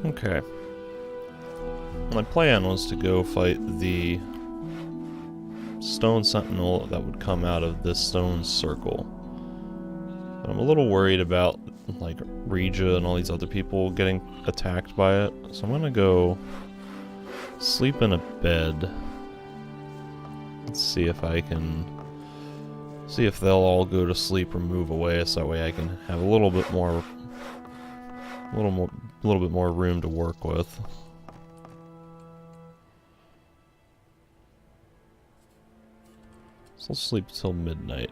Okay. My plan was to go fight the stone sentinel that would come out of this stone circle. But I'm a little worried about, like, Regia and all these other people getting attacked by it. So I'm gonna go sleep in a bed. Let's see if I can... see if they'll all go to sleep or move away, so that way I can have a little bit more room to work with. So I'll sleep till midnight.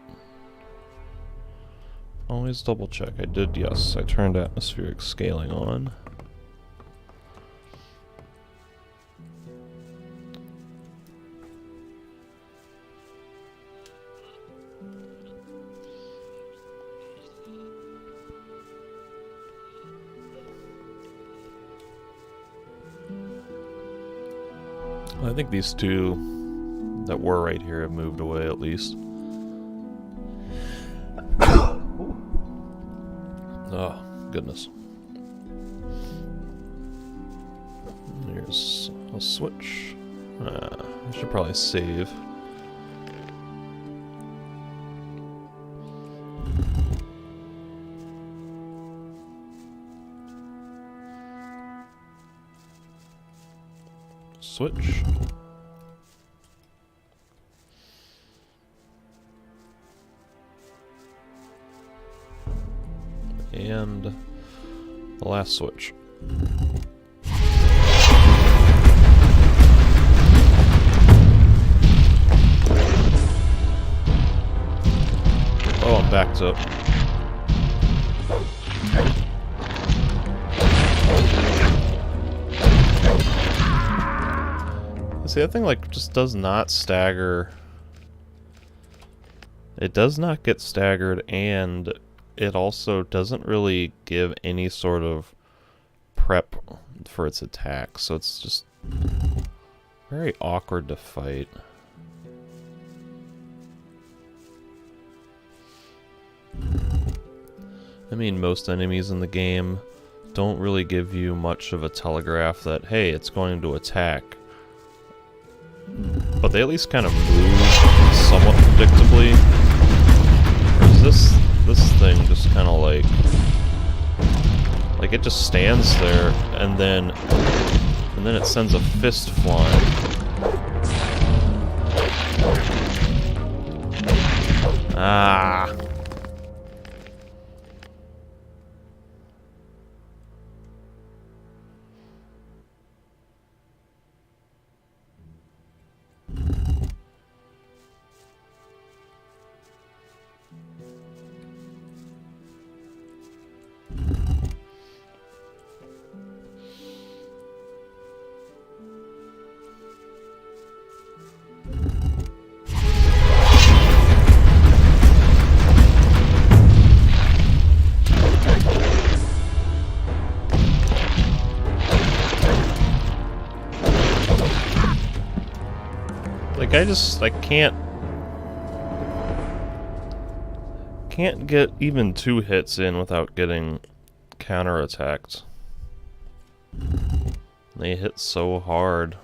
Always double check. I did, yes. I turned atmospheric scaling on. I think these two that were right here have moved away at least. Oh, goodness. Here's a switch. I should probably save. Switch. And the last switch. Oh, I'm backed up. See, that thing, like, just does not stagger. It does not get staggered, and it also doesn't really give any sort of prep for its attack, so it's just very awkward to fight. I mean, most enemies in the game don't really give you much of a telegraph that, hey, it's going to attack. But they at least kind of move somewhat predictably. Or is this thing just kind of like it just stands there and then it sends a fist flying. Ah. I can't get even 2 hits in without getting counterattacked. They hit so hard.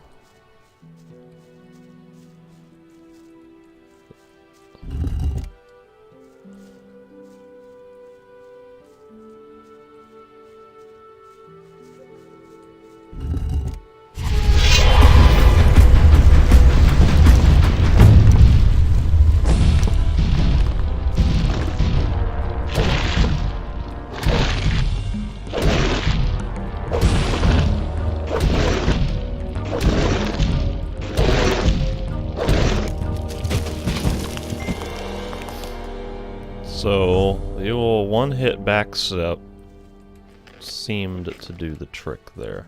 So, the old one-hit backstep seemed to do the trick there.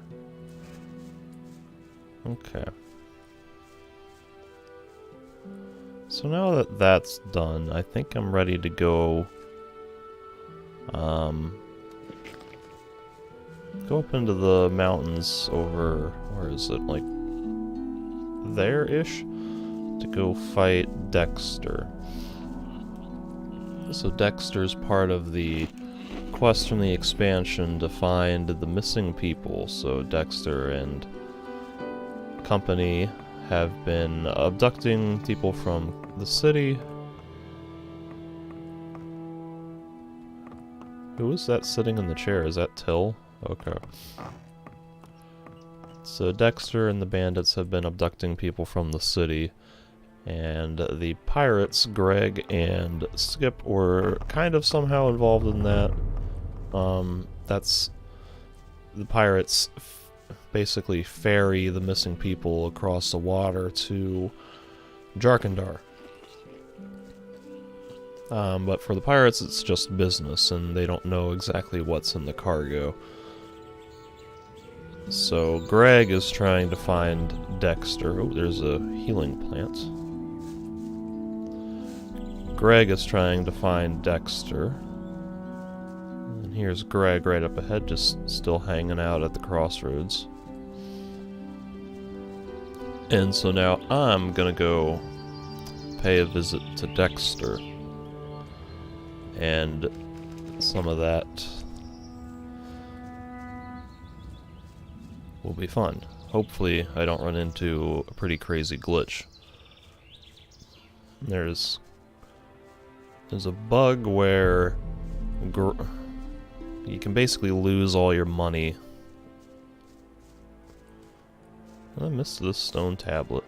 Okay. So now that that's done, I think I'm ready to go go up into the mountains over, where is it, like there-ish, to go fight Dexter. So Dexter's part of the quest from the expansion to find the missing people. So Dexter and company have been abducting people from the city. Who is that sitting in the chair? Is that Till? Okay. So Dexter and the bandits have been abducting people from the city, and the pirates, Greg and Skip, were kind of somehow involved in that. That's the pirates basically ferry the missing people across the water to Jarkandar. But for the pirates, it's just business, and they don't know exactly what's in the cargo. So Greg is trying to find Dexter. Oh, there's a healing plant. Greg is trying to find Dexter. And here's Greg right up ahead, just still hanging out at the crossroads. And so now I'm gonna go pay a visit to Dexter. And some of that will be fun. Hopefully I don't run into a pretty crazy glitch. There's a bug where you can basically lose all your money. I missed this stone tablet.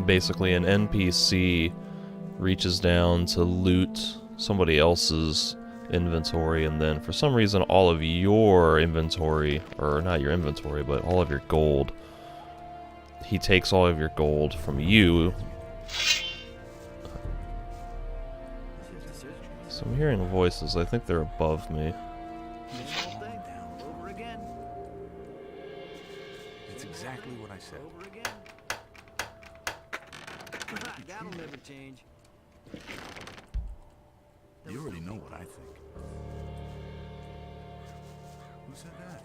Basically an NPC reaches down to loot somebody else's inventory, and then for some reason all of your inventory, or not your inventory, but all of your gold, he takes all of your gold from you. So I'm hearing voices. I think they're above me. It's exactly what I said. That'll never change. You already know what I think. Who said that?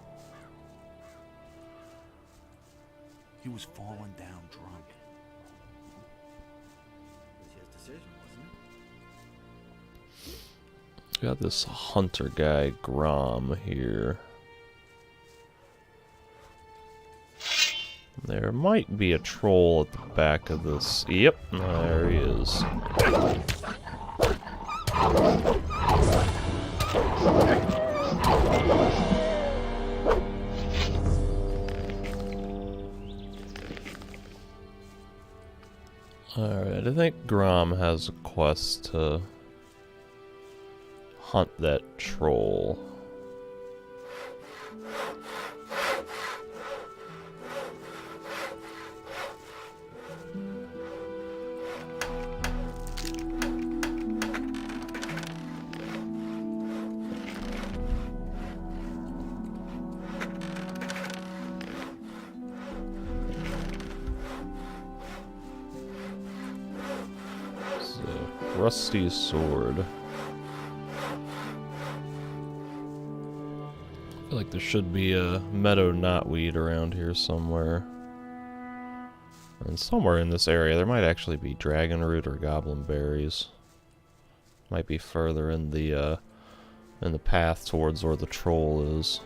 He was falling down drunk. It was his decision, wasn't it? Got this hunter guy, Grom, here. There might be a troll at the back of this. Yep, there he is. Alright, I think Grom has a quest to hunt that troll. Rusty sword. I feel like there should be a meadow knotweed around here somewhere. And somewhere in this area there might actually be dragon root or goblin berries. Might be further in the path towards where the troll is.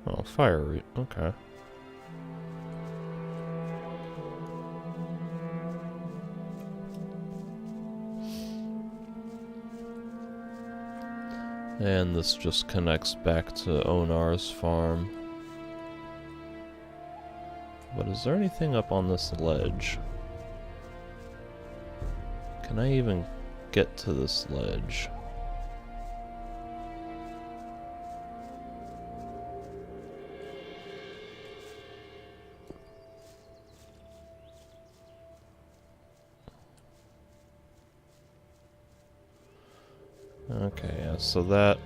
Oh, fire root, okay. And this just connects back to Onar's farm. But is there anything up on this ledge? Can I even get to this ledge? Okay, yeah, so that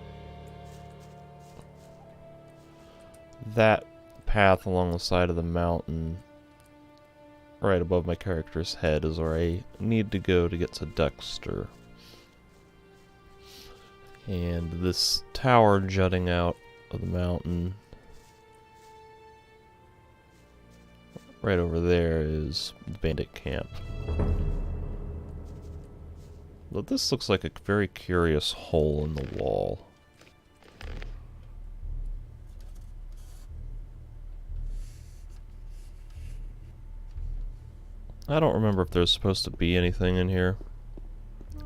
path along the side of the mountain right above my character's head is where I need to go to get to Dexter. And this tower jutting out of the mountain right over there is the bandit camp. But this looks like a very curious hole in the wall. I don't remember if there's supposed to be anything in here.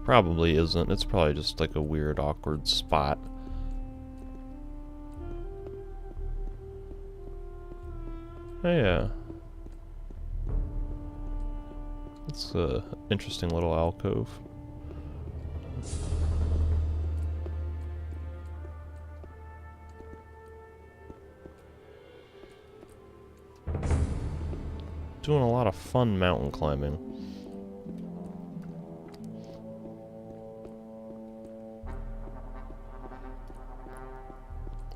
Probably isn't. It's probably just like a weird, awkward spot. Oh yeah. It's a interesting little alcove. Doing a lot of fun mountain climbing.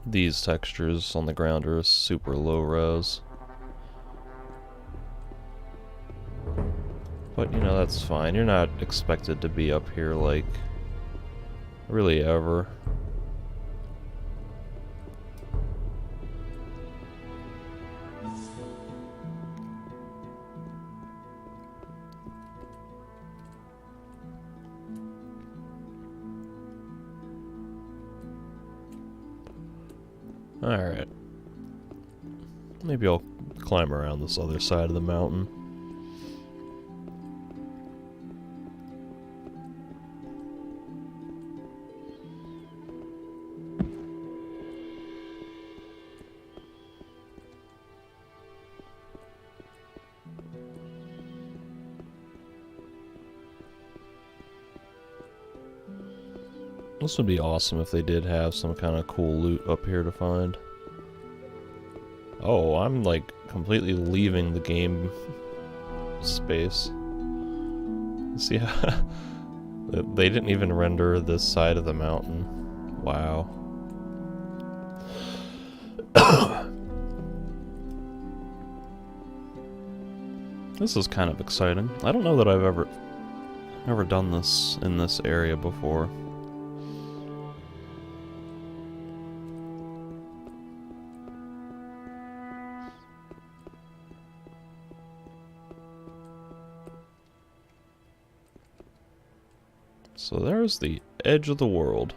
These textures on the ground are super low res. But, you know, that's fine. You're not expected to be up here, like, really ever. Alright. Maybe I'll climb around this other side of the mountain. This would be awesome if they did have some kind of cool loot up here to find. Oh, I'm like completely leaving the game space. See how they didn't even render this side of the mountain. Wow. This is kind of exciting. I don't know that I've ever done this in this area before. So there's the edge of the world.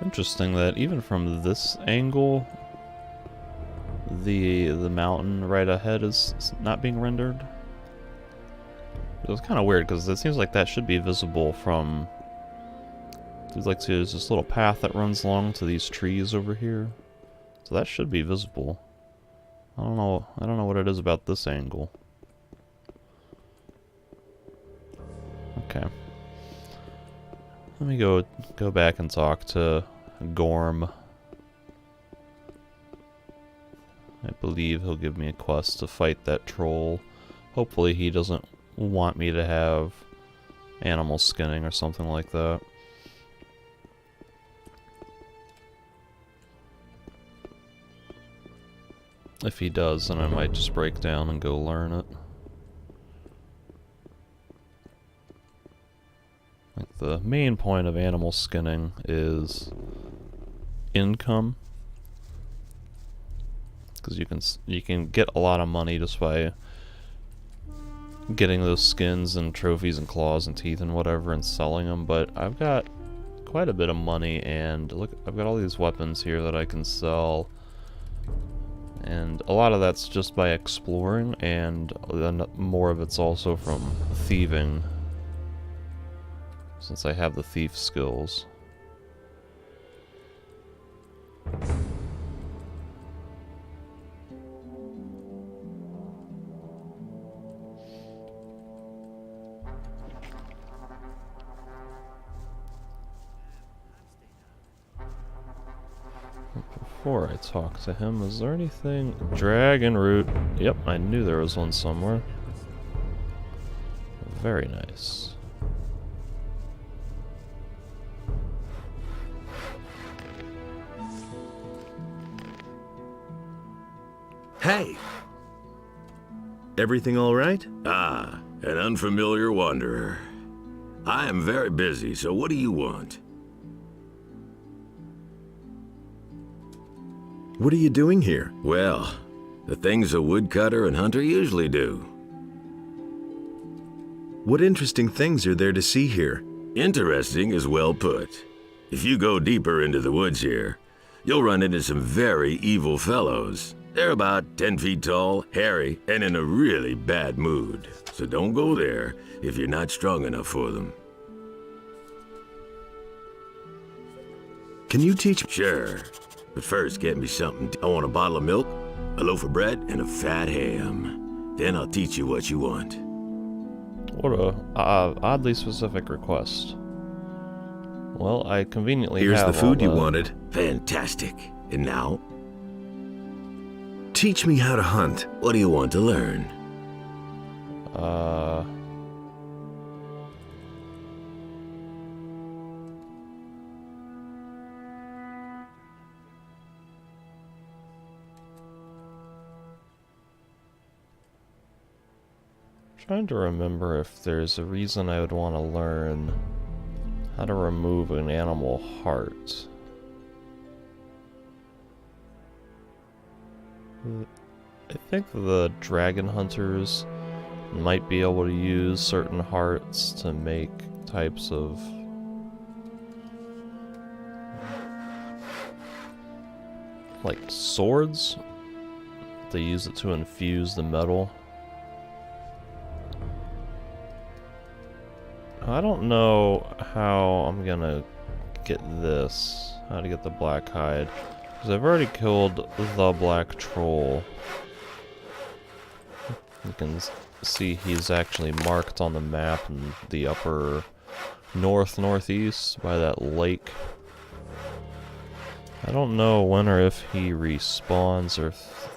Interesting that even from this angle, the mountain right ahead is not being rendered. It was kind of weird because it seems like that should be visible from. There's this little path that runs along to these trees over here, so that should be visible. I don't know what it is about this angle. Okay. Let me go back and talk to Gorm. I believe he'll give me a quest to fight that troll. Hopefully he doesn't want me to have animal skinning or something like that. If he does, then I might just break down and go learn it. Like the main point of animal skinning is income. Because you can get a lot of money just by getting those skins and trophies and claws and teeth and whatever and selling them, but I've got quite a bit of money, and look, I've got all these weapons here that I can sell, and a lot of that's just by exploring, and then more of it's also from thieving, since I have the thief skills. Before I talk to him, is there anything? Dragon root. Yep, I knew there was one somewhere. Very nice. Hey! Everything all right? Ah, an unfamiliar wanderer. I am very busy, so what do you want? What are you doing here? Well, the things a woodcutter and hunter usually do. What interesting things are there to see here? Interesting is well put. If you go deeper into the woods here, you'll run into some very evil fellows. They're about 10 feet tall, hairy, and in a really bad mood. So don't go there if you're not strong enough for them. Can you teach me? Sure, but first get me something. I want a bottle of milk, a loaf of bread, and a fat ham. Then I'll teach you what you want. What a oddly specific request. Well, I conveniently Here's have the food all you that. wanted. Fantastic. And now, Teach me how to hunt. what do you want to learn? Trying to remember if there's a reason I would want to learn how to remove an animal heart. I think the dragon hunters might be able to use certain hearts to make types of like swords. They use it to infuse the metal. I don't know how I'm gonna get this, how to get the black hide, because I've already killed the black troll. You can see he's actually marked on the map in the upper northeast by that lake. I don't know when or if he respawns, or if,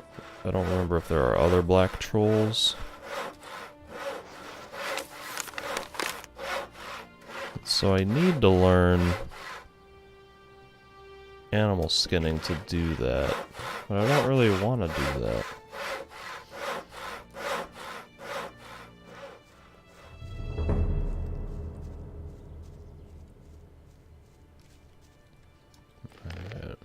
I don't remember if there are other black trolls. So I need to learn animal skinning to do that, but I don't really want to do that. Alright.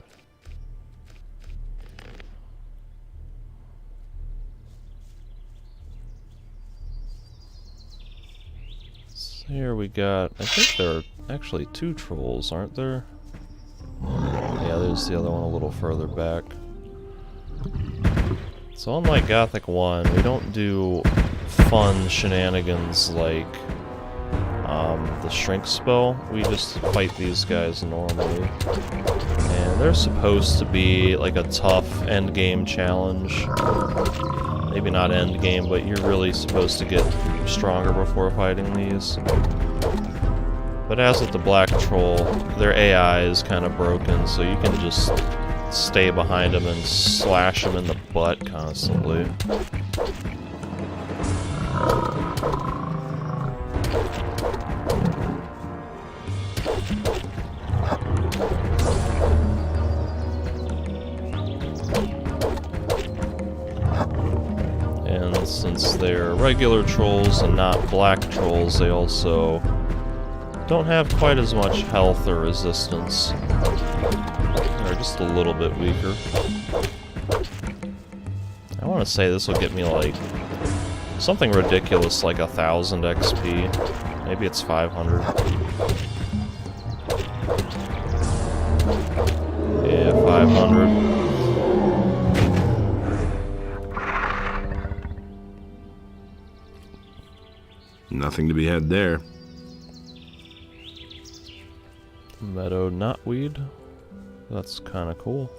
Here we got, I think there are actually 2 trolls, aren't there? Yeah, there's the other one a little further back. So unlike Gothic 1, we don't do fun shenanigans like the shrink spell. We just fight these guys normally. And they're supposed to be like a tough endgame challenge. Maybe not end game, but you're really supposed to get stronger before fighting these. But as with the black troll, their AI is kind of broken, so you can just stay behind them and slash them in the butt constantly. And since they're regular trolls and not black trolls, they also don't have quite as much health or resistance. They're just a little bit weaker. I want to say this will get me like something ridiculous like 1,000 XP. Maybe it's 500. Yeah, 500. Nothing to be had there. Meadow knotweed. That's kind of cool.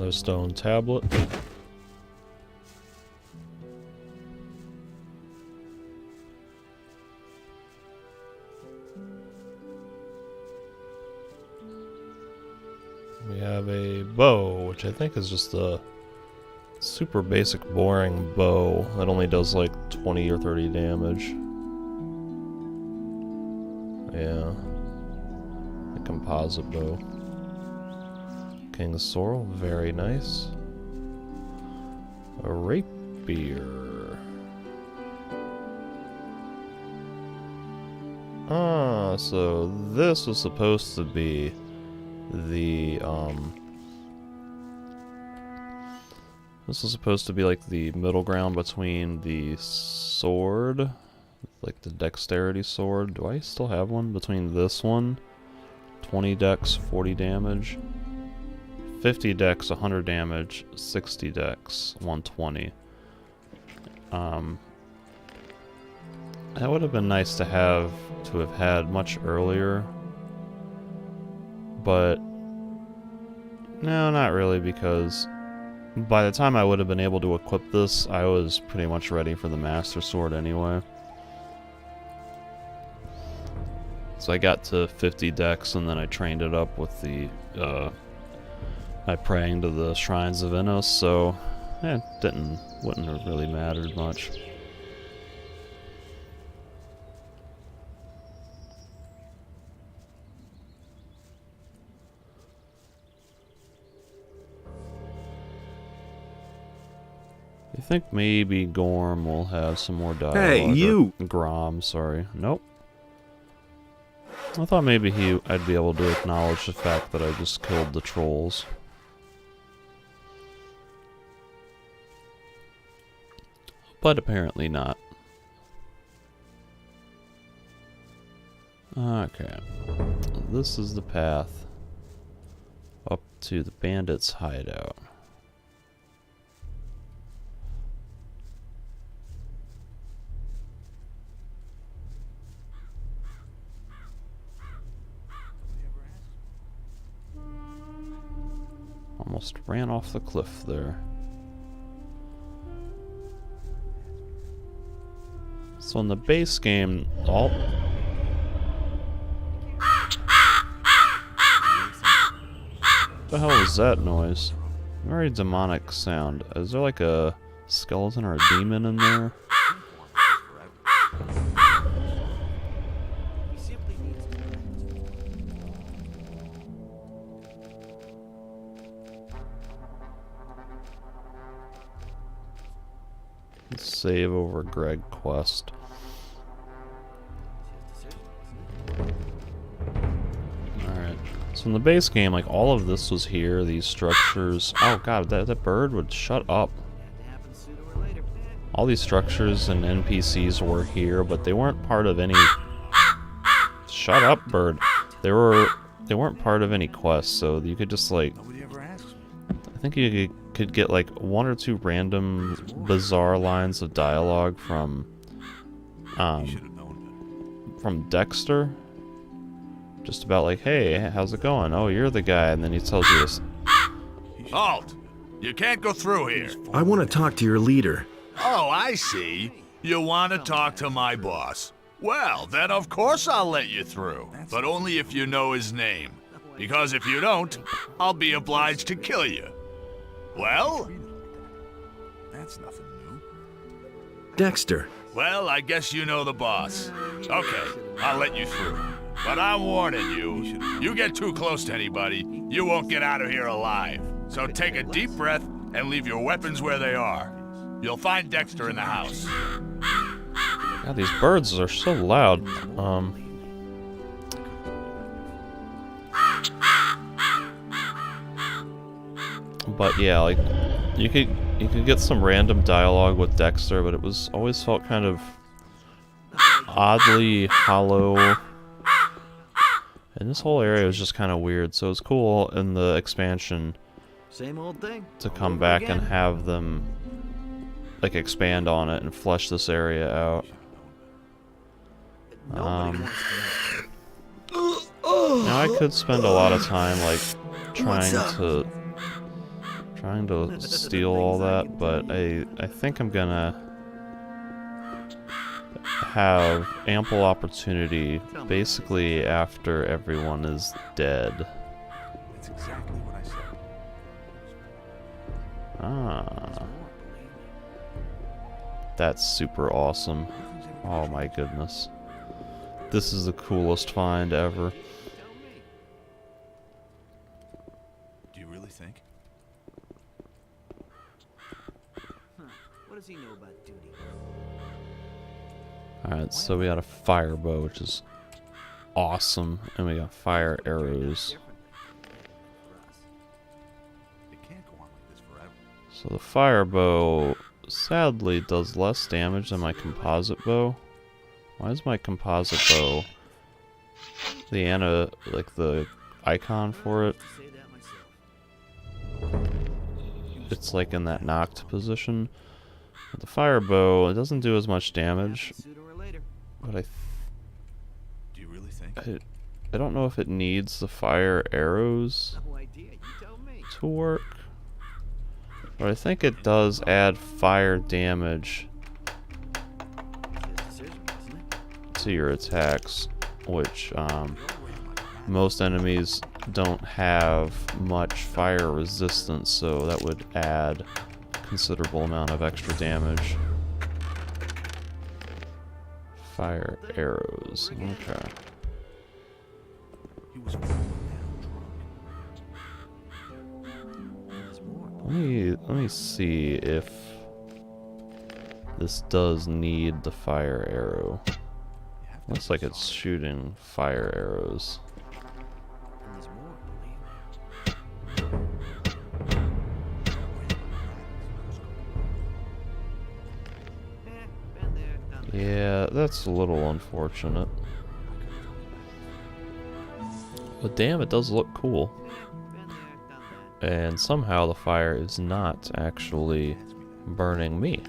Another stone tablet. We have a bow, which I think is just a super basic, boring bow that only does like 20 or 30 damage. Yeah. A composite bow. King's Sorrel, very nice. A rapier. Ah, so this was supposed to be the, this is supposed to be like the middle ground between the sword, like the dexterity sword. Do I still have one? Between this one, 20 dex, 40 damage. 50 dex, 100 damage, 60 dex, 120. That would have been nice to have had much earlier. But no, not really, because by the time I would have been able to equip this, I was pretty much ready for the Master Sword anyway. So I got to 50 dex, and then I trained it up with the by praying to the Shrines of Innos, so it wouldn't have really mattered much. I think maybe Gorm will have some more dialogue. Hey, you! Grom, sorry. Nope. I thought maybe I'd be able to acknowledge the fact that I just killed the trolls. But apparently not. Okay. This is the path up to the bandits' hideout. Almost ran off the cliff there. So in the base game, what the hell was that noise? Very demonic sound. Is there like a skeleton or a demon in there? He simply needs to Let's save over Greg quest. Alright. So in the base game, like, all of this was here, these structures. Oh god, that bird would shut up. have to happen sooner or later. All these structures and NPCs were here, but they weren't part of any... Shut up, bird. They weren't part of any quests, so you could just, like... Nobody ever asks me. I think you could get, like, one or two random bizarre lines of dialogue from... You should have known from Dexter. Just about like, hey, how's it going? Oh, you're the guy, and then he tells you this. Halt! You can't go through here. I want to talk to your leader. Oh, I see. You want to talk to my boss. Well, then of course I'll let you through. But only if you know his name. Because if you don't, I'll be obliged to kill you. Well? That's nothing new. Dexter. Well, I guess you know the boss. Okay, I'll let you through. But I'm warning you, you get too close to anybody, you won't get out of here alive. So take a deep breath and leave your weapons where they are. You'll find Dexter in the house. God, these birds are so loud. But yeah, like, you could get some random dialogue with Dexter, but it was always felt kind of oddly hollow. And this whole area was just kind of weird, so it's cool in the expansion Same old thing. to come Over back again. and have them, like, expand on it and flesh this area out. Nobody wants to know. Now I could spend a lot of time, like, trying trying to steal all that, but I think I'm gonna have ample opportunity basically after everyone is dead. That's exactly what I said. Ah. That's super awesome. Oh my goodness. This is the coolest find ever. Do you really think? What does he know about duty? Alright, so we got a fire bow, which is awesome, and we got fire arrows. It can't go on like this forever. So the fire bow sadly does less damage than my composite bow. Why is my composite bow the icon for it? Say that myself. It's like in that knocked position. With the fire bow, it doesn't do as much damage, Sooner or later. but Do you really think? I don't know if it needs the fire arrows No idea. You tell me. to work. But I think it does add fire damage His decision, isn't it? to your attacks, which most enemies don't have much fire resistance, so that would add a considerable amount of extra damage. Fire arrows. Okay. He was falling down There's more. Let me see if this does need the fire arrow. drunk. You have to Looks be like it's solid. shooting fire arrows. And there's more, believe me. Been there, done that. Yeah, that's a little unfortunate. But damn, it does look cool. Been there, done that. And somehow the fire is not actually burning me.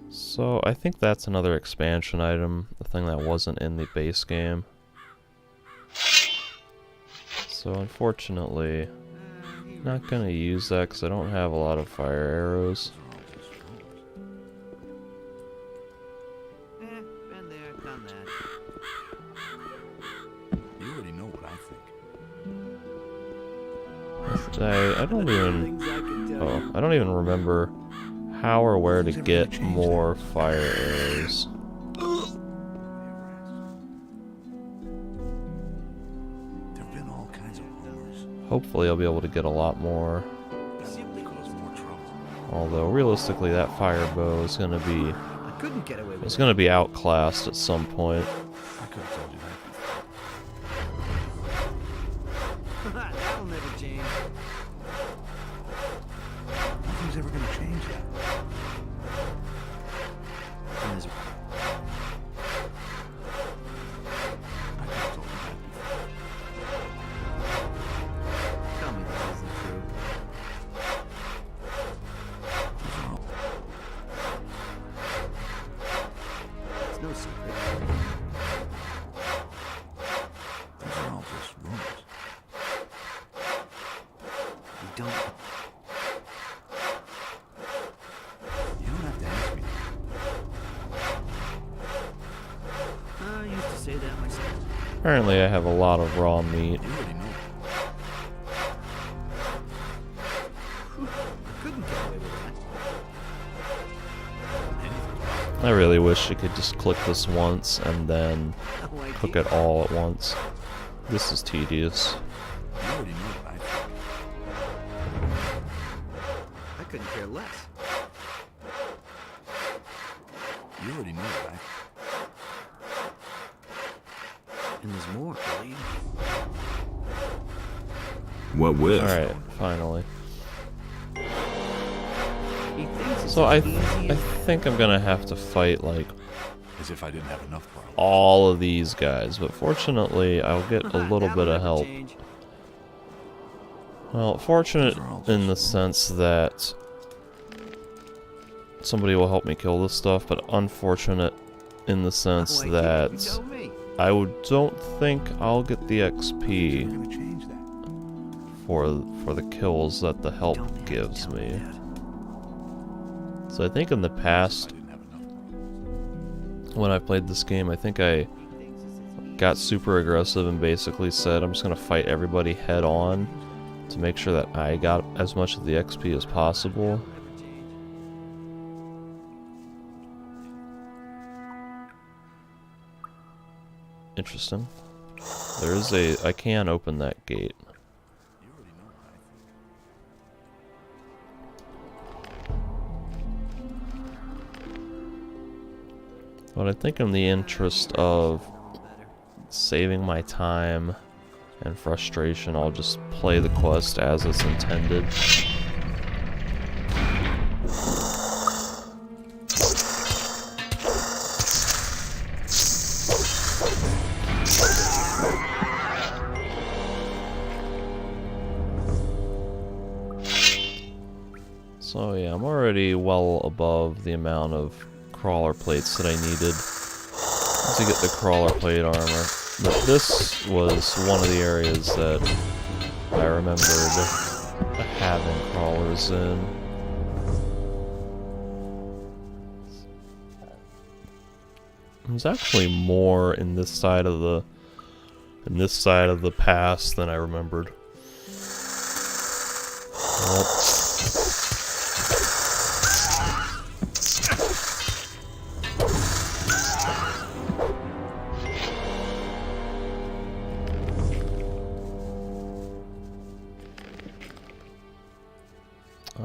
So I think that's another expansion item, the thing that wasn't in the base game. So unfortunately, not gonna use that because I don't have a lot of fire arrows. Been there, done that. You already know what I think. I don't even. Things I could tell Oh, you. I don't even remember how or where to get more fire arrows. There've been all kinds of rumors. Hopefully, I'll be able to get a lot more. Simply Cause more trouble. Although realistically, that fire bow is gonna be I couldn't get away with it's it. gonna be outclassed at some point. I could have told you that before. That'll never change. Nothing's ever gonna change that. And there's I could have told you that before. tell me that isn't true. Those are all- It's no secret. Those are all just rumors. You don't. You don't have to ask me. I used to say that myself. Apparently, I have a lot of raw meat. You already know. I couldn't get away with that. Anything. I really wish I could just click this once and then No idea. cook it all at once. This is tedious. You already know what I think. I couldn't care less. You already know what I think. And there's more, believe me. What with? Alright, finally. He thinks it's So as I easy as think I'm gonna have to fight like As if I didn't have enough problems. all of these guys, but fortunately I'll get a little That'll bit of never help. change. Well, fortunate in the sense that somebody will help me kill this stuff, but unfortunate in the sense No idea. You that tell me. don't think I'll get the XP You're gonna change that. for the kills that the help Don't gives tell me. Dad. So I think in the I past, didn't have enough. when I played this game, I think I got super aggressive and basically said I'm just gonna fight everybody head on to make sure that I got as much of the XP as possible. Interesting. There is I can open that gate. You already know what I think. But I think in the interest of saving my time and frustration, I'll just play the quest as it's intended. So yeah, I'm already well above the amount of crawler plates that I needed to get the crawler plate armor. But this was one of the areas that I remembered having crawlers in. There's actually more in this side of the pass than I remembered. Well,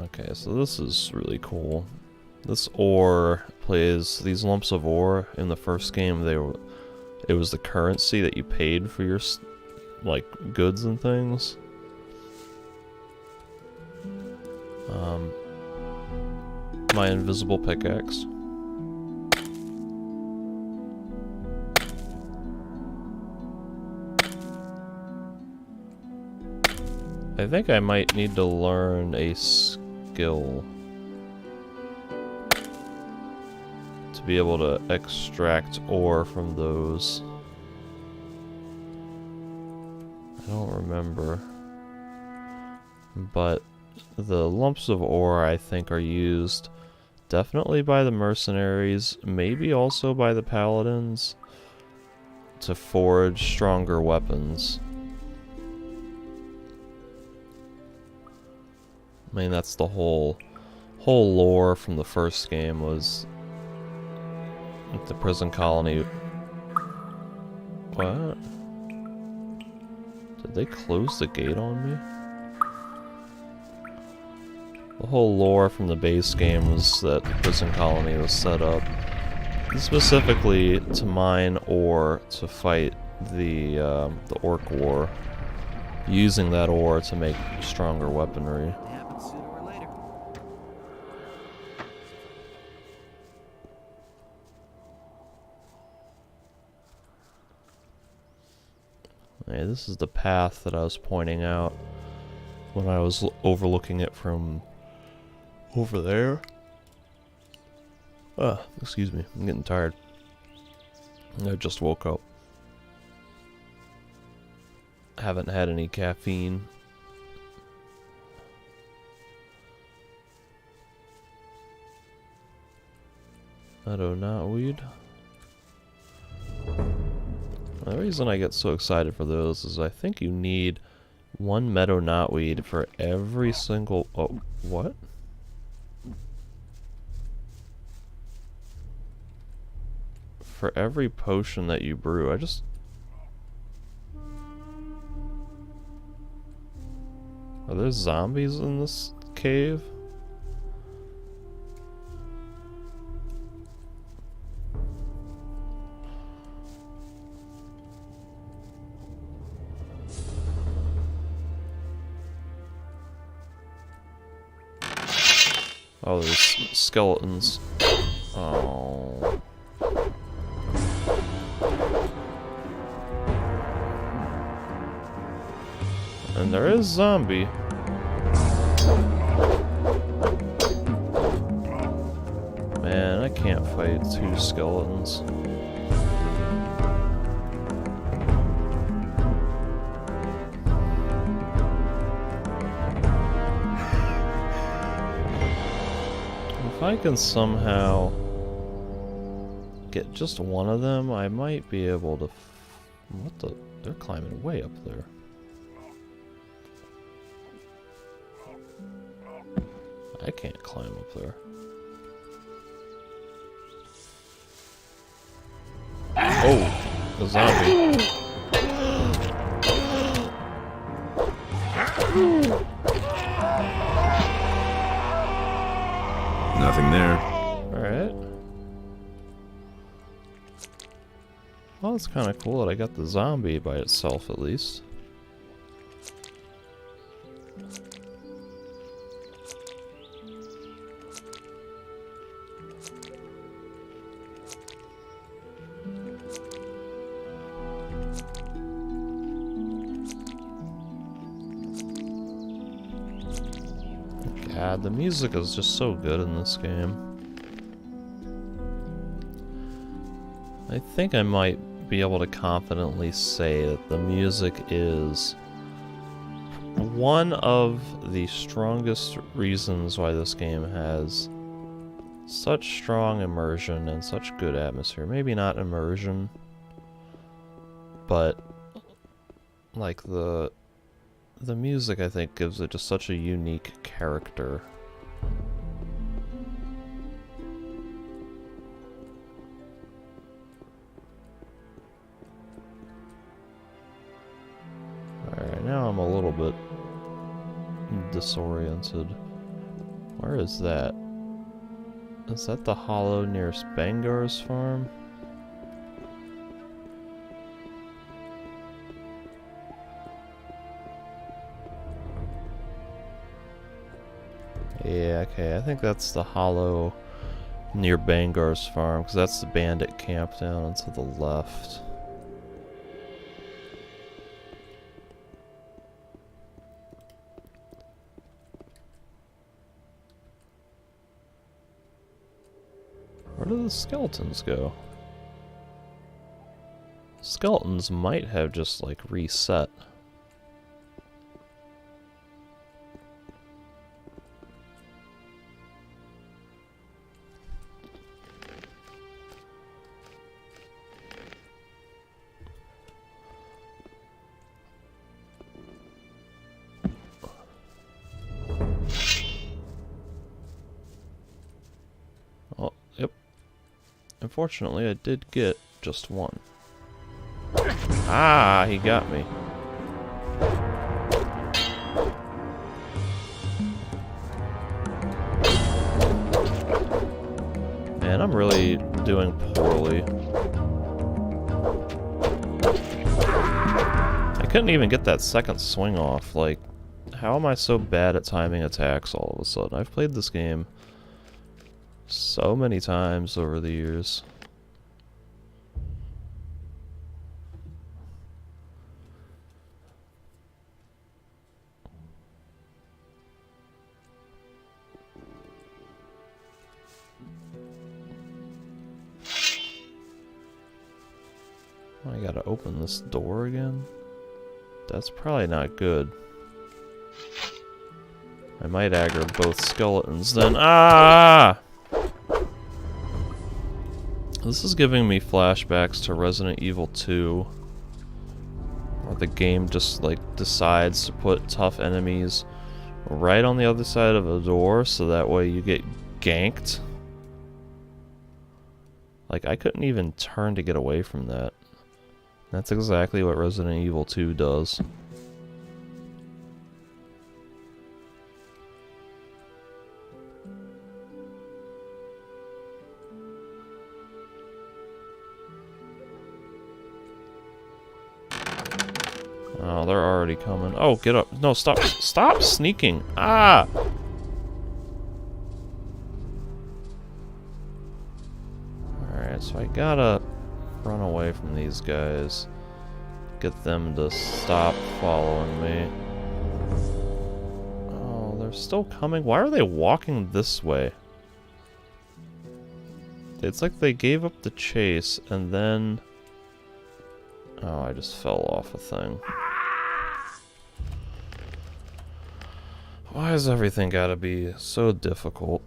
okay, so this is really cool. This ore plays, these lumps of ore in the first game, it was the currency that you paid for your like goods and things. My invisible pickaxe. I think I might need to learn a skill to be able to extract ore from those. I don't remember. But the lumps of ore, I think, are used definitely by the mercenaries, maybe also by the paladins, to forge stronger weapons. I mean, that's the whole lore from the first game, was the prison colony. What? Did they close the gate on me? The whole lore from the base game was that the prison colony was set up specifically to mine ore to fight the orc war, using that ore to make stronger weaponry. It happens sooner or later. Hey, this is the path that I was pointing out when I was overlooking it from over there. Excuse me, I'm getting tired. I just woke up. Haven't had any caffeine. Meadow knotweed. The reason I get so excited for those is I think you need one meadow knotweed for every single... Oh, what? For every potion that you brew. I just... Are there zombies in this cave? Oh, there's skeletons. Oh. And there is zombie. Man, I can't fight two skeletons. If I can somehow get just one of them, I might be able to... What the... They're climbing way up there. I can't climb up there. Oh! The zombie. Nothing there. Alright. Well, it's kind of cool that I got the zombie by itself, at least. God, the music is just so good in this game. I think I might be able to confidently say that the music is one of the strongest reasons why this game has such strong immersion and such good atmosphere. Maybe not immersion, but like the music, I think, gives it just such a unique character. Alright, now I'm a little bit disoriented. Where is that? Is that the hollow near Spangar's farm? Yeah, okay, I think that's the hollow near Bangar's farm, because that's the bandit camp down to the left. Where do the skeletons go? Skeletons might have just, like, reset. Unfortunately, I did get just one. Ah, he got me. Man, I'm really doing poorly. I couldn't even get that second swing off. Like, how am I so bad at timing attacks all of a sudden? I've played this game so many times over the years. I gotta open this door again? That's probably not good. I might aggro both skeletons then. Ah! This is giving me flashbacks to Resident Evil 2, where the game just like decides to put tough enemies right on the other side of a door so that way you get ganked. Like, I couldn't even turn to get away from that. That's exactly what Resident Evil 2 does. Oh, they're already coming. Oh, get up. No, stop. Stop sneaking. Ah! Alright, so I gotta run away from these guys. Get them to stop following me. Oh, they're still coming. Why are they walking this way? It's like they gave up the chase and then... Oh, I just fell off a thing. Why has everything gotta be so difficult?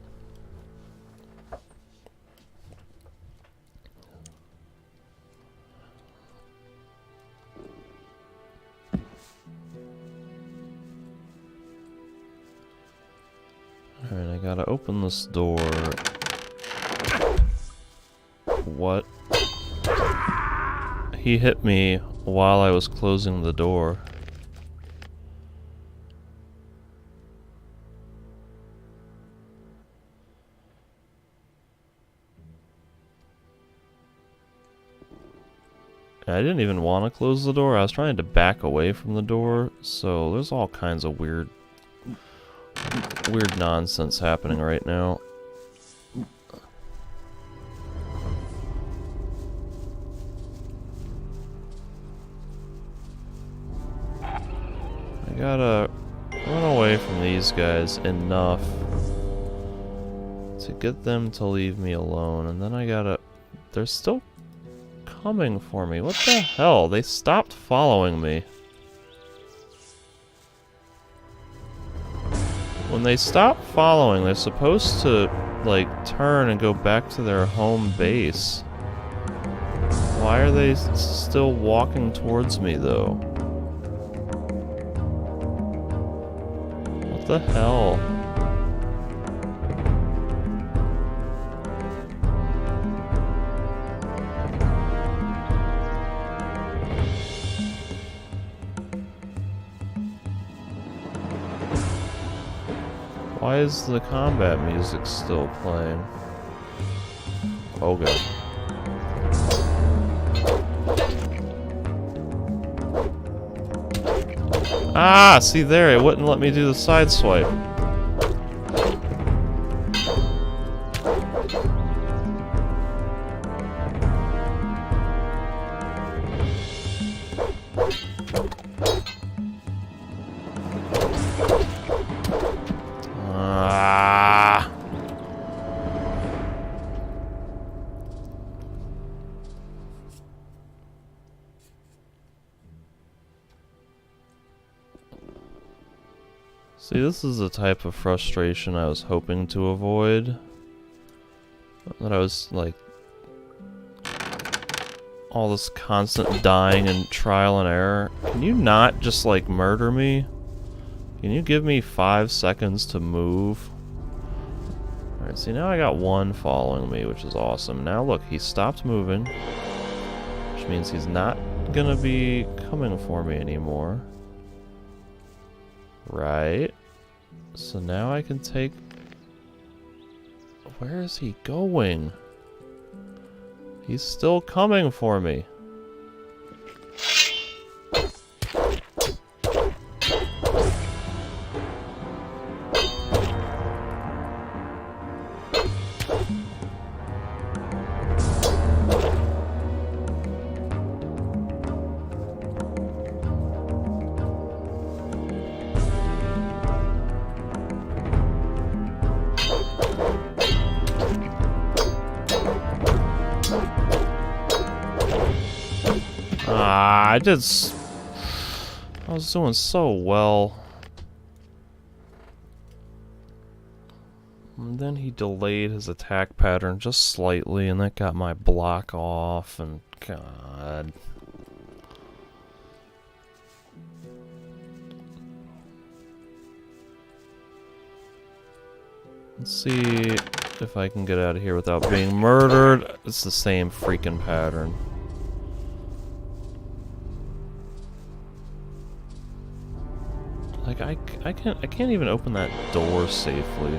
gotta open this door. What? He hit me while I was closing the door. I didn't even want to close the door. I was trying to back away from the door, so there's all kinds of weird nonsense happening right now. I gotta run away from these guys enough to get them to leave me alone, and then I gotta... They're still coming for me. What the hell? They stopped following me. When they stop following, they're supposed to, like, turn and go back to their home base. Why are they still walking towards me, though? What the hell? Why is the combat music still playing? Oh god. Ah, see there, it wouldn't let me do the side swipe. See, this is the type of frustration I was hoping to avoid. That I was, like... all this constant dying and trial and error. Can you not just, like, murder me? Can you give me 5 seconds to move? Alright, see, now I got one following me, which is awesome. Now look, he stopped moving. Which means he's not gonna be coming for me anymore. Right. So now I can take... Where is he going? He's still coming for me. I was doing so well. And then he delayed his attack pattern just slightly, and that got my block off, and god. Let's see if I can get out of here without being murdered. It's the same freaking pattern. Like, I can't even open that door safely.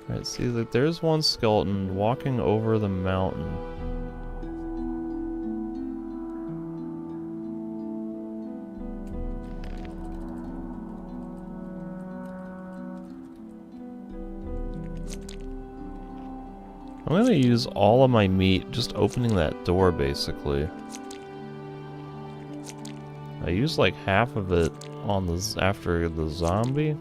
Alright, see, like, there's one skeleton walking over the mountain. I'm gonna use all of my meat just opening that door, basically. I used like half of it on the after the zombie.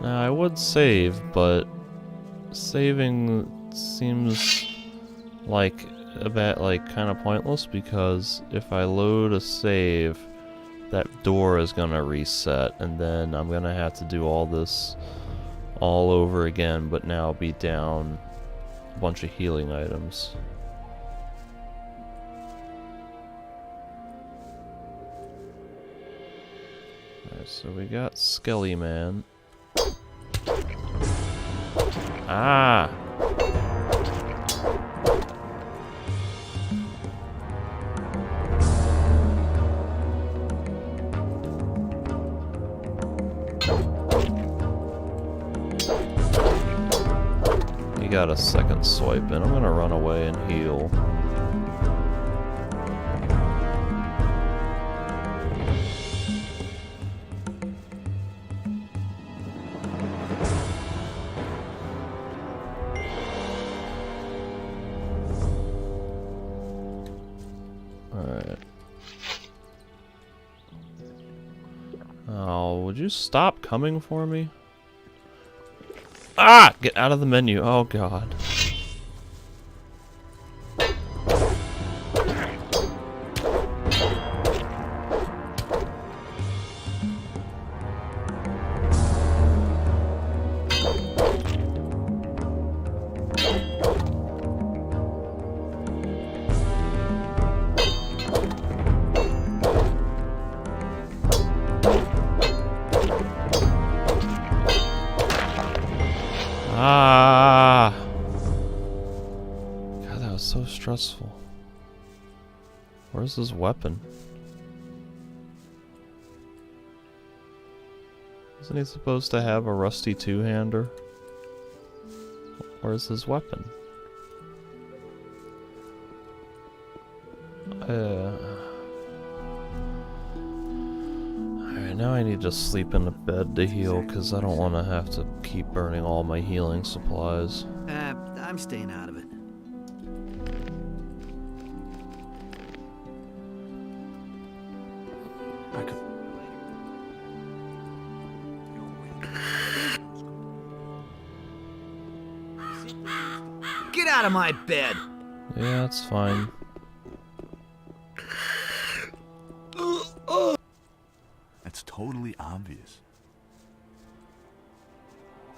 Now, I would save, but saving seems like a bit kind of pointless, because if I load a save, that door is gonna reset, and then I'm gonna have to do all this all over again, but now be down a bunch of healing items. Alright, so we got Skelly Man. Ah! He got a second swipe in. I'm gonna run away and heal. Alright. Oh, would you stop coming for me? Ah! Get out of the menu. Oh, God. Ah! God, that was so stressful. Where's his weapon? Isn't he supposed to have a rusty two-hander? Where's his weapon? Alright, now I need to sleep in the bed to heal, because I don't want to have to keep burning all my healing supplies. I'm staying out of it. I could. Get out of my bed! Yeah, that's fine. That's totally obvious.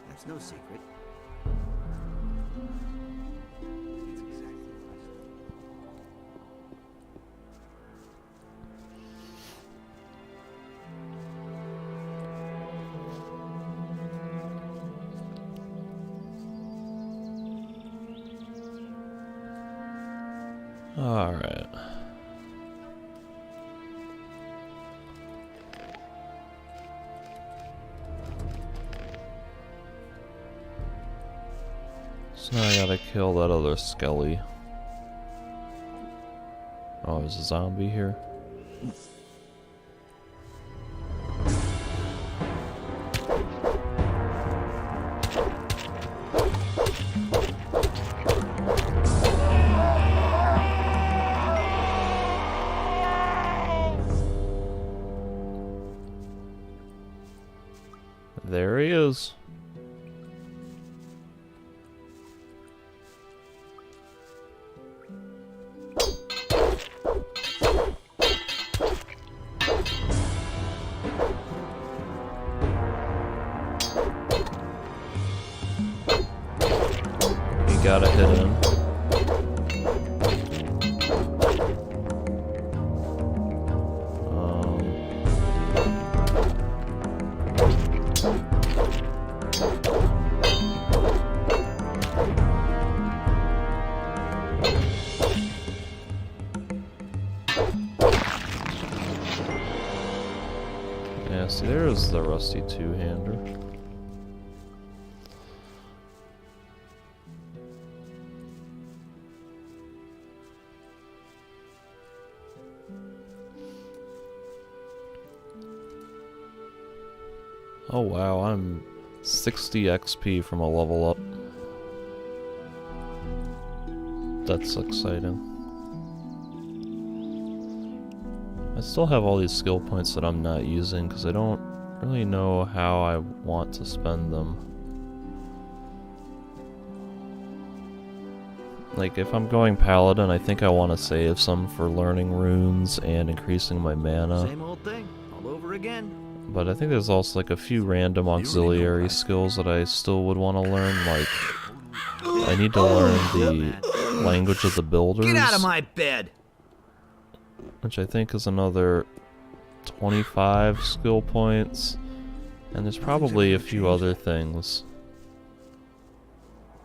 That's no secret. All right. So now I gotta kill that other Skelly. Oh, there's a zombie here? There he is. You gotta hit him. Yeah, see, there's the rusty two-hander. Oh wow, I'm 60 XP from a level up. That's exciting. I still have all these skill points that I'm not using because I don't really know how I want not to spend them. Like, if I'm going Paladin, I think I want to save some for learning runes and increasing my mana. Same old thing, all over again. But I think there's also like a few random auxiliary skills that I still would want to learn. Like, I need to learn the language of the builders. Get out of my bed! Which I think is another 25 skill points. And there's probably a few other things.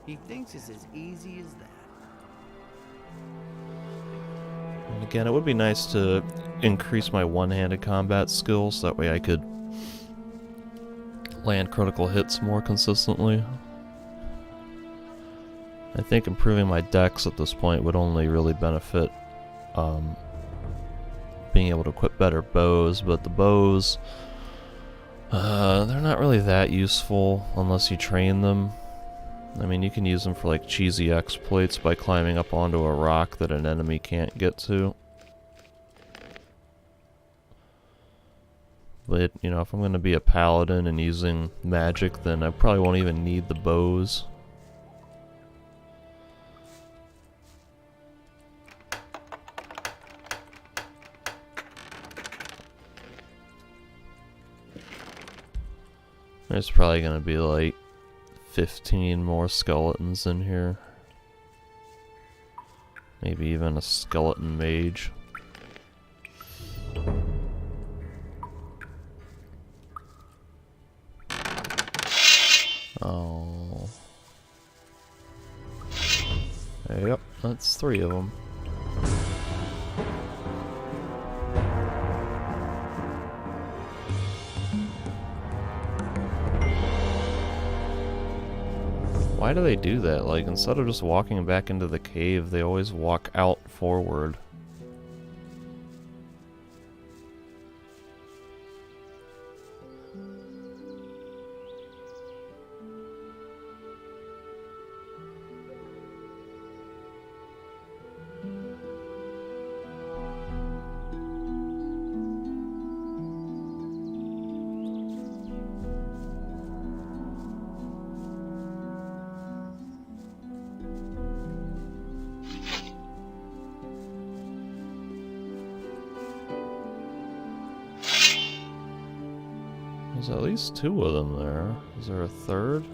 He thinks it's as easy as that. And again, it would be nice to increase my one-handed combat skills, that way I could land critical hits more consistently. I think improving my dex at this point would only really benefit being able to equip better bows, but the bows, they're not really that useful unless you train them. I mean, you can use them for like cheesy exploits by climbing up onto a rock that an enemy can't get to. But, you know, if I'm going to be a paladin and using magic, then I probably won't even need the bows. There's probably going to be like 15 more skeletons in here. Maybe even a skeleton mage. Oh. Yep, that's 3 of them. Why do they do that? Like, instead of just walking back into the cave, they always walk out forward. There's at least 2 of them there. Is there a third?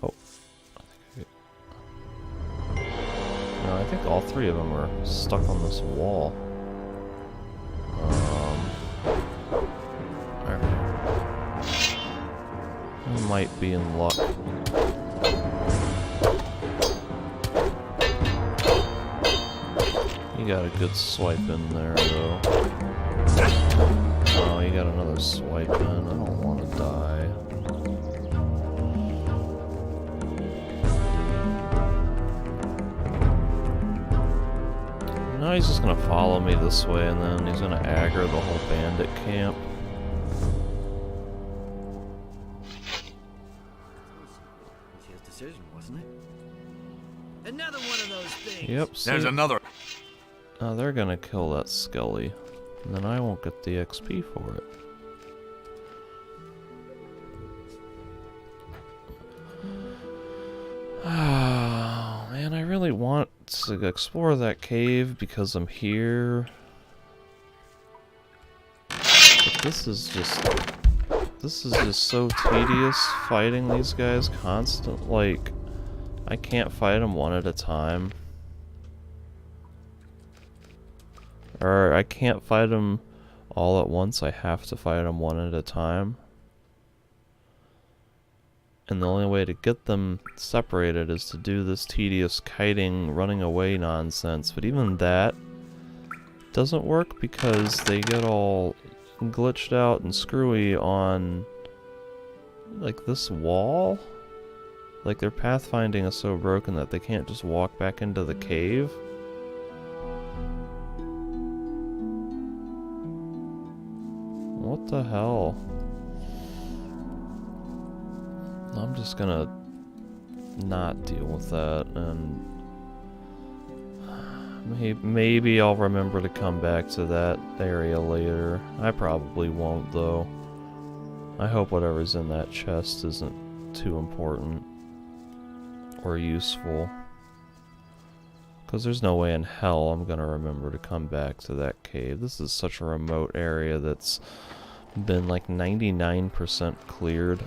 Oh. No, I think all 3 of them are stuck on this wall. I might be in luck. You got a good swipe in there, though. Oh, you got another swipe in. I don't want to die. Now he's just gonna follow me this way, and then he's gonna aggro the whole bandit camp. Decision, wasn't it? Another one of those things. Yep, see? There's another. Oh, they're gonna kill that Skelly, and then I won't get the XP for it. Oh, man, I really want to explore that cave because I'm here. But this is just so tedious fighting these guys constant. Like, I can't fight them one at a time. Or I can't fight them all at once. I have to fight them one at a time. And the only way to get them separated is to do this tedious kiting, running away nonsense. But even that doesn't work because they get all glitched out and screwy on like this wall. Like, their pathfinding is so broken that they can't just walk back into the cave. What the hell? I'm just gonna not deal with that, and maybe I'll remember to come back to that area later. I probably won't, though. I hope whatever's in that chest isn't too important or useful, because there's no way in hell I'm gonna remember to come back to that cave. This is such a remote area that's been like 99% cleared.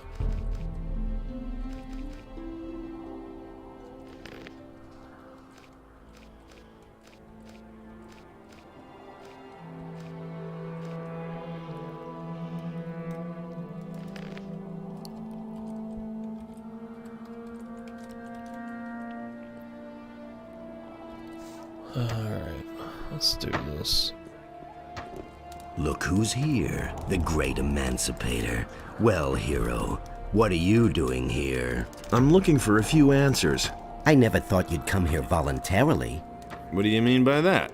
Alright, let's do this. Look who's here, the great emancipator. Well, hero, what are you doing here? I'm looking for a few answers. I never thought you'd come here voluntarily. What do you mean by that?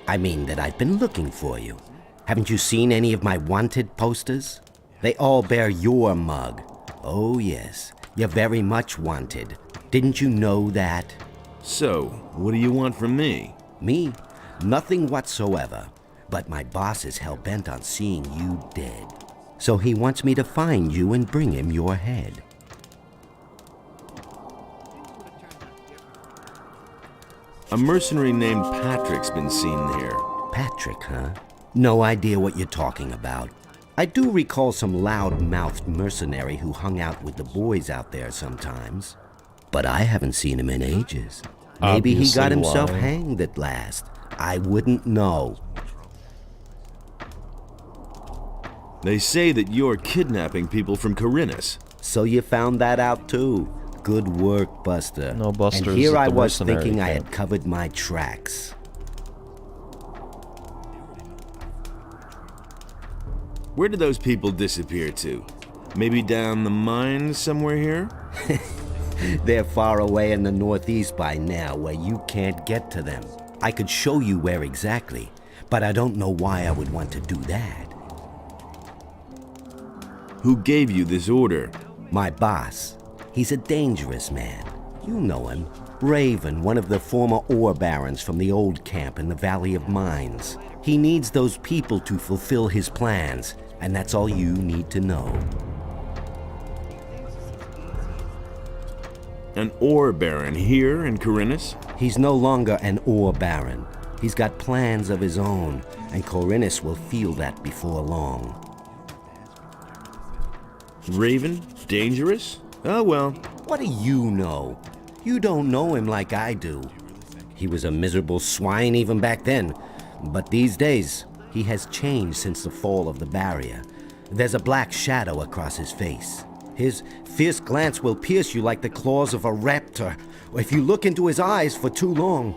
I mean that I've been looking for you. Haven't you seen any of my wanted posters? They all bear your mug. Oh yes, you're very much wanted. Didn't you know that? So, what do you want from me? Me? Nothing whatsoever. But my boss is hell-bent on seeing you dead. So he wants me to find you and bring him your head. A mercenary named Patrick's been seen here. Patrick, huh? No idea what you're talking about. I do recall some loud-mouthed mercenary who hung out with the boys out there sometimes. But I haven't seen him in ages. Maybe he got Obviously himself lying. hanged at last. I wouldn't know. They say that you're kidnapping people from Corinus. So you found that out too. Good work, Buster. No, Buster's And here at I the was mercenary thinking I camp. had covered my tracks. Where did those people disappear to? Maybe down the mine somewhere here? They're far away in the northeast by now, where you can't get to them. I could show you where exactly, but I don't know why I would want to do that. Who gave you this order? My boss. He's a dangerous man. You know him. Raven, one of the former ore barons from the old camp in the Valley of Mines. He needs those people to fulfill his plans, and that's all you need to know. An ore baron here in Corinus? He's no longer an ore baron. He's got plans of his own, and Corinus will feel that before long. Raven? Dangerous? Oh well. What do you know? You don't know him like I do. He was a miserable swine even back then, but these days, he has changed since the fall of the barrier. There's a black shadow across his face. His fierce glance will pierce you like the claws of a raptor, or if you look into his eyes for too long.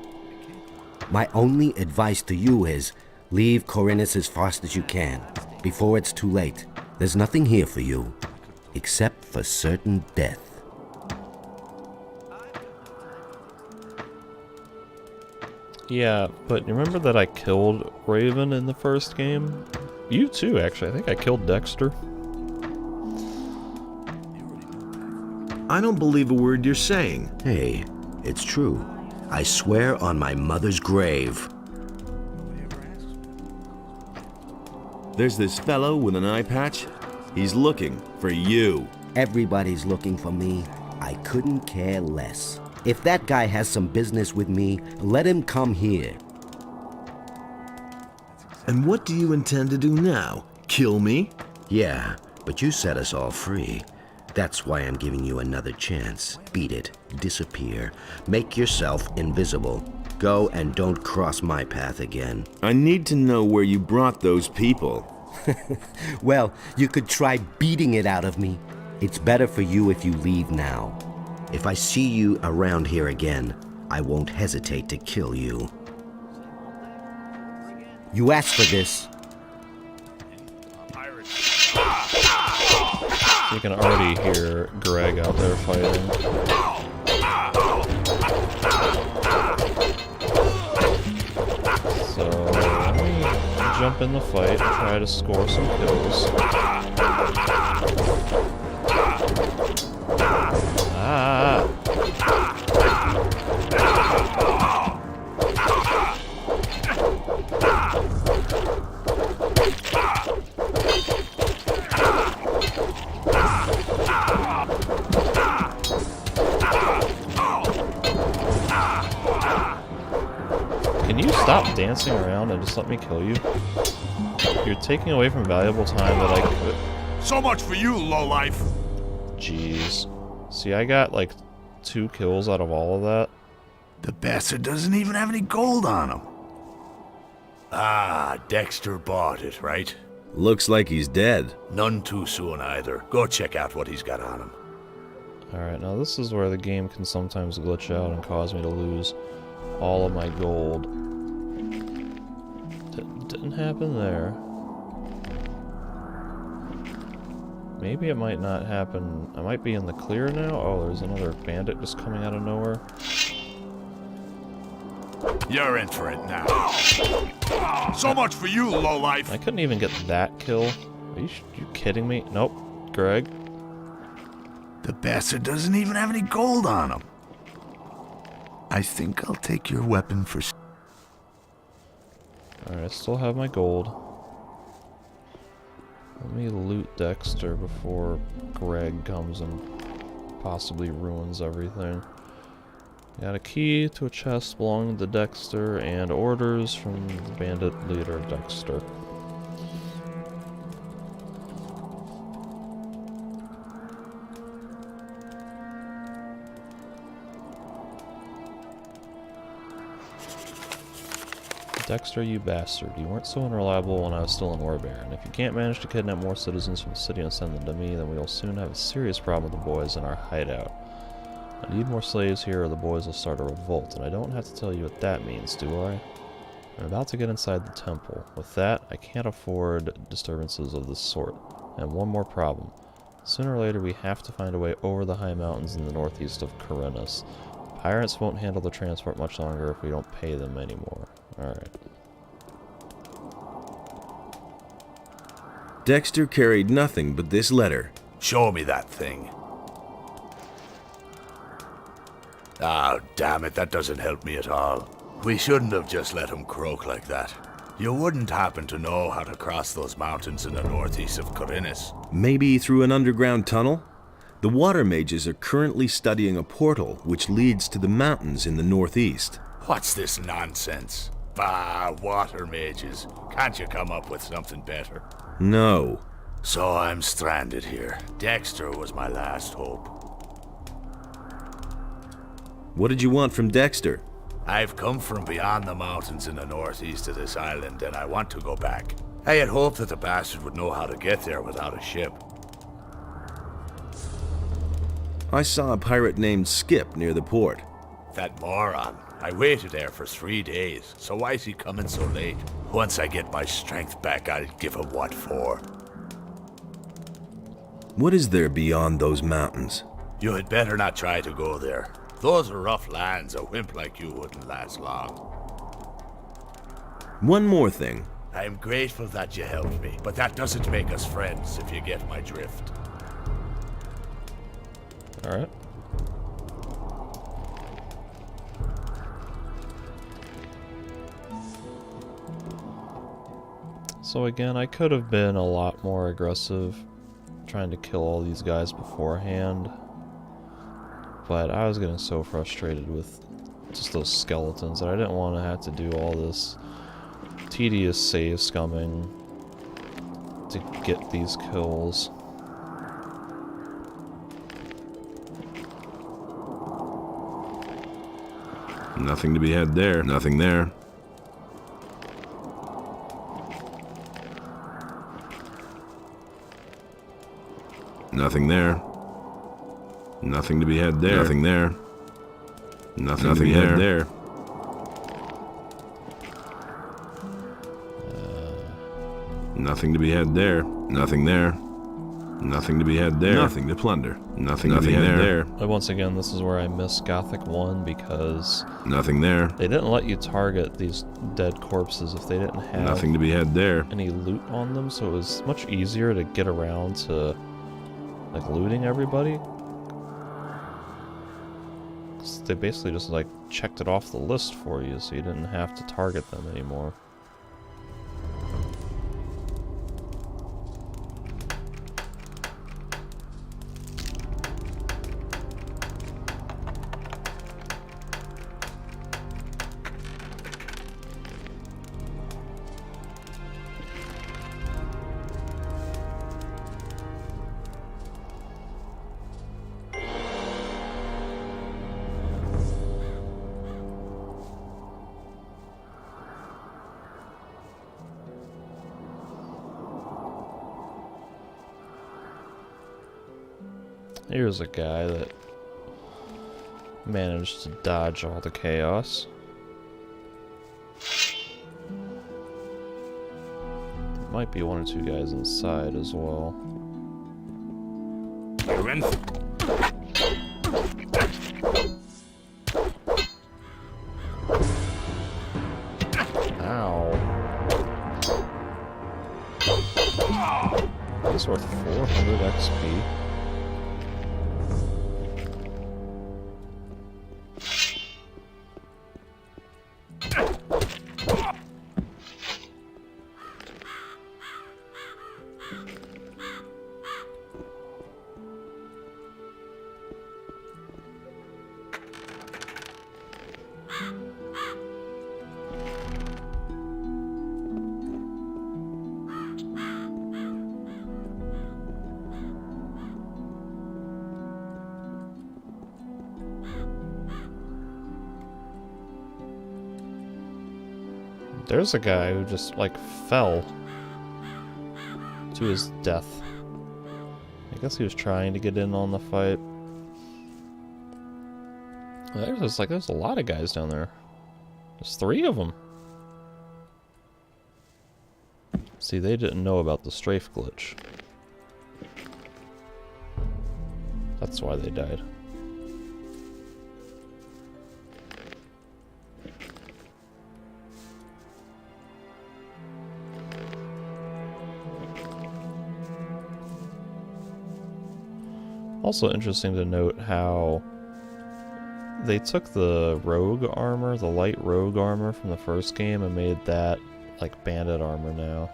My only advice to you is, leave Corinus as fast as you can, before it's too late. There's nothing here for you, except for certain death. Yeah, but you remember that I killed Raven in the first game? You too, actually. I think I killed Dexter. I don't believe a word you're saying. Hey, it's true. I swear on my mother's grave. There's this fellow with an eye patch. He's looking for you. Everybody's looking for me. I couldn't care less. If that guy has some business with me, let him come here. And what do you intend to do now? Kill me? Yeah, but you set us all free. That's why I'm giving you another chance. Beat it. Disappear. Make yourself invisible. Go and don't cross my path again. I need to know where you brought those people. Well, you could try beating it out of me. It's better for you if you leave now. If I see you around here again, I won't hesitate to kill you. You asked for this. You can already hear Greg out there fighting. So, let me jump in the fight and try to score some kills. Ah! Can you stop dancing around and just let me kill you? You're taking away from valuable time that I could... So much for you, lowlife. Jeez. See, I got like 2 kills out of all of that. The bastard doesn't even have any gold on him. Ah, Dexter bought it, right? Looks like he's dead. None too soon either. Go check out what he's got on him. Alright, now this is where the game can sometimes glitch out and cause me to lose all of my gold. Didn't happen there. Maybe it might not happen. I might be in the clear now. Oh, there's another bandit just coming out of nowhere. You're in for it now. So much for you, lowlife. I couldn't even get that kill. Are you kidding me? Nope. Greg. The bastard doesn't even have any gold on him. I think I'll take your weapon for... Alright, I still have my gold. Let me loot Dexter before Greg comes and possibly ruins everything. Got a key to a chest belonging to Dexter and orders from the bandit leader Dexter. Dexter, you bastard. You weren't so unreliable when I was still in Warbear, and if you can't manage to kidnap more citizens from the city and send them to me, then we'll soon have a serious problem with the boys in our hideout. I need more slaves here or the boys will start a revolt, and I don't have to tell you what that means, do I? I'm about to get inside the temple. With that, I can't afford disturbances of this sort. And one more problem. Sooner or later we have to find a way over the high mountains in the northeast of Corinus. Pirates won't handle the transport much longer if we don't pay them anymore. Alright. Dexter carried nothing but this letter. Show me that thing. Ah, damn it, that doesn't help me at all. We shouldn't have just let him croak like that. You wouldn't happen to know how to cross those mountains in the northeast of Corinus. Maybe through an underground tunnel? The water mages are currently studying a portal which leads to the mountains in the northeast. What's this nonsense? Ah, water mages. Can't you come up with something better? No. So I'm stranded here. Dexter was my last hope. What did you want from Dexter? I've come from beyond the mountains in the northeast of this island, and I want to go back. I had hoped that the bastard would know how to get there without a ship. I saw a pirate named Skip near the port. That moron. I waited there for 3 days, so why is he coming so late? Once I get my strength back, I'll give him what for. What is there beyond those mountains? You had better not try to go there. Those are rough lands. A wimp like you wouldn't last long. One more thing. I'm grateful that you helped me, but that doesn't make us friends, if you get my drift. Alright. So again, I could have been a lot more aggressive, trying to kill all these guys beforehand. But I was getting so frustrated with just those skeletons that I didn't want to have to do all this tedious save scumming to get these kills. Nothing to be had there. Nothing there. Nothing there. Nothing to be had there. Nothing there. Nothing to be had there. Nothing to be had there. Nothing there. Nothing to be had there. Nothing to plunder. Nothing to be had there. But once again, this is where I miss Gothic 1 because... Nothing there. They didn't let you target these dead corpses if they didn't have... Nothing to be had there. ...any loot on them, so it was much easier to get around to, like, looting everybody. They basically just, like, checked it off the list for you, so you didn't have to target them anymore. Here's a guy that managed to dodge all the chaos. There might be one or two guys inside as well. Ow. That's worth 400 XP. There's a guy who just, like, fell to his death. I guess he was trying to get in on the fight. There's a lot of guys down there. There's 3 of them. See, they didn't know about the strafe glitch. That's why they died. Also interesting to note how they took the rogue armor, the light rogue armor from the first game, and made that like bandit armor now.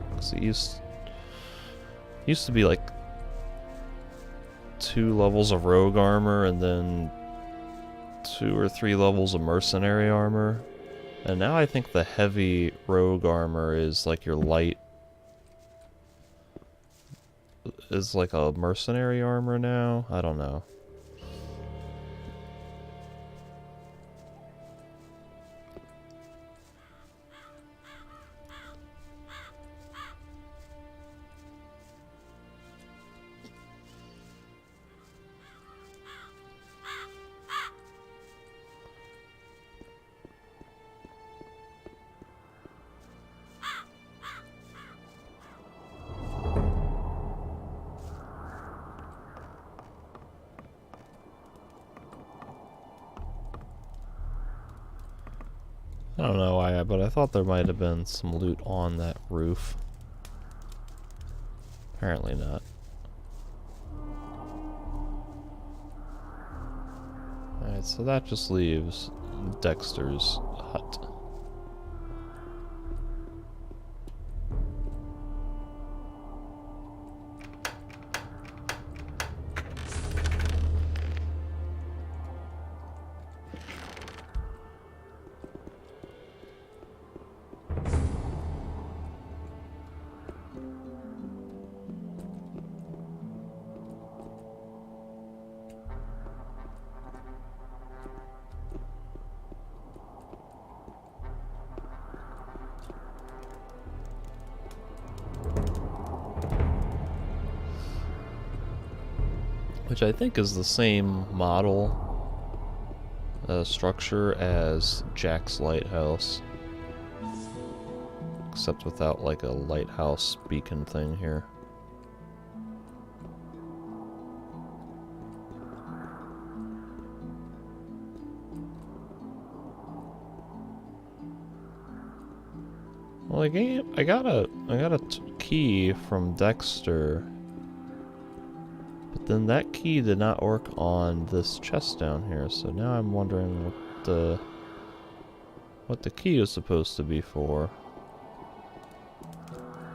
Because it used to be like 2 levels of rogue armor and then 2 or 3 levels of mercenary armor. And now I think the heavy rogue armor is like your light is like a mercenary armor now? I don't know. I don't know why, but I thought there might have been some loot on that roof. Apparently not. Alright, so that just leaves Dexter's hut. Which I think is the same model structure as Jack's lighthouse, except without like a lighthouse beacon thing here. Well, the game, I got a key from Dexter, but then that key did not work on this chest down here. So now I'm wondering what the key is supposed to be for.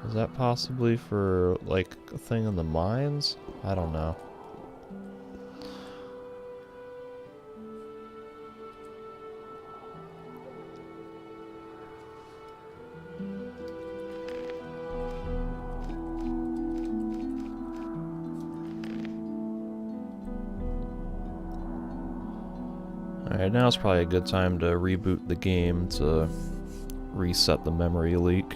Is that possibly for like a thing in the mines? I don't know. Alright, now is probably a good time to reboot the game to reset the memory leak.